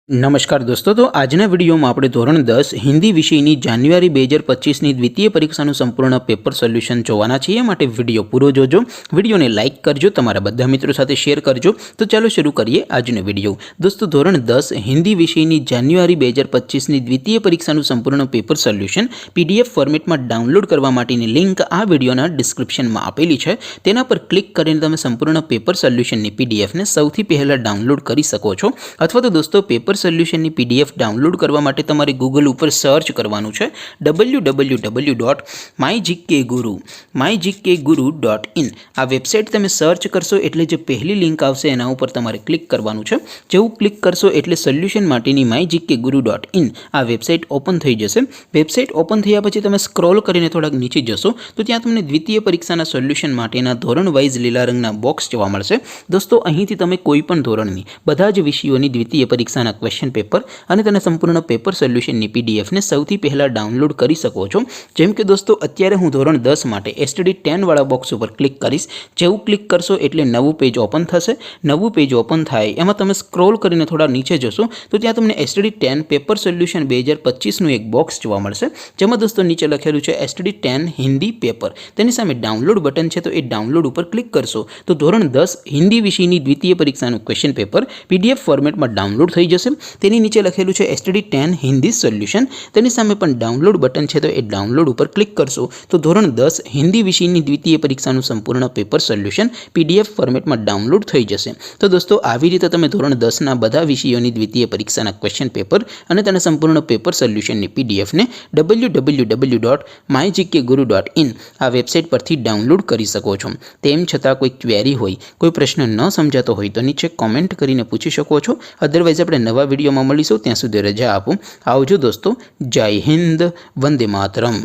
नमस्कार दोस्तों। तो आजना विडियो में આપણે ધોરણ 10 હિન્દી વિષયની જાન્યુઆરી 2025ની દ્વિતીય પરીક્ષાનું સંપૂર્ણ પેપર સોલ્યુશન જોવાના છીએ। માટે વિડિયો પૂરો જોજો, વિડિયોને લાઇક કરજો, તમારા બધા મિત્રો સાથે શેર કરજો। તો ચાલો શરૂ કરીએ આજનો વિડિયો। દોસ્તો ધોરણ 10 હિન્દી વિષયની જાન્યુઆરી 2025ની દ્વિતીય પરીક્ષાનું સંપૂર્ણ પેપર સોલ્યુશન પીડીએફ ફોર્મેટમાં ડાઉનલોડ કરવા માટેની લિંક આ વિડિયોના ડિસ્ક્રિપ્શનમાં આપેલી છે। તેના પર ક્લિક કરીને તમે સંપૂર્ણ પેપર સોલ્યુશનની પીડીએફને સૌથી પહેલા ડાઉનલોડ કરી શકો છો। અથવા તો દોસ્તો પેપર સોલ્યુશનની પીડીએફ ડાઉનલોડ કરવા માટે તમારે ગૂગલ ઉપર સર્ચ કરવાનું છે www.mygkguru.in। આ વેબસાઇટ તમે સર્ચ કરશો એટલે જે પહેલી લિંક આવશે એના ઉપર તમારે ક્લિક કરવાનું છે। જેવું ક્લિક કરશો એટલે સોલ્યુશન માટેની mygkguru.in આ વેબસાઇટ ઓપન થઈ જશે। વેબસાઇટ ઓપન થયા પછી તમે સ્ક્રોલ કરીને થોડાક નીચે જશો તો ત્યાં તમને દ્વિતીય પરીક્ષાના સોલ્યુશન માટેના ધોરણ વાઇઝ લીલા રંગના બોક્સ જોવા મળશે। દોસ્તો અહીંથી તમે કોઈ પણ ધોરણની બધા જ વિષયોની દ્વિતીય પરીક્ષાના ક્વેશ્ચન પેપર અને તેના સંપૂર્ણ પેપર સોલ્યુશનની પીડીએફને સૌથી પહેલા ડાઉનલોડ કરી શકો છો। જેમ કે દોસ્તો અત્યારે હું ધોરણ 10 માટે એસટીડી 10 વાળા બોક્સ ઉપર ક્લિક કરીશ। જેવું ક્લિક કરશો એટલે નવું પેજ ઓપન થશે। નવું પેજ ઓપન થાય એમાં તમે સ્ક્રોલ કરીને થોડા નીચે જશો તો ત્યાં તમને એસટીડી 10 પેપર સોલ્યુશન 2025નું એક બોક્સ જોવા મળશે। જેમાં દોસ્તો નીચે લખેલું છે એસટીડી 10 હિન્દી પેપર। તેની સામે ડાઉનલોડ બટન છે, તો એ ડાઉનલોડ ઉપર ક્લિક કરશો તો ધોરણ 10 હિન્દી વિષયની દ્વિતીય પરીક્ષાનું ક્વેશ્ચન પેપર પીડીએફ ફોર્મેટમાં ડાઉનલોડ થઈ જશે। તેની નીચે લખેલું છે એસટીડી 10 હિન્દી સોલ્યુશન। તેની સામે પણ ડાઉનલોડ બટન છે, તો એ ડાઉનલોડ ઉપર ક્લિક કરશો તો ધોરણ 10 હિન્દી વિષયની દ્વિતીય પરીક્ષાનું સંપૂર્ણ પેપર સોલ્યુશન પીડીએફ ફોર્મેટમાં ડાઉનલોડ થઈ જશે। તો દોસ્તો આવી રીતે તમે ધોરણ 10ના બધા વિષયોની દ્વિતીય પરીક્ષાના ક્વેશ્ચન પેપર અને તેના સંપૂર્ણ પેપર સોલ્યુશનની પીડીએફને www.mygkguru.in આ વેબસાઇટ પરથી ડાઉનલોડ કરી શકો છો। તેમ છતાં કોઈ ક્વેરી હોય, કોઈ પ્રશ્ન ન સમજાતો હોય તો નીચે કોમેન્ટ કરીને પૂછી શકો છો। અધરવાઇઝ આપણે નવા વિડીયોમાં મળીશું, ત્યાં સુધી રજા આપો। આવજો દોસ્તો। જય હિન્દ, વંદે માતરમ।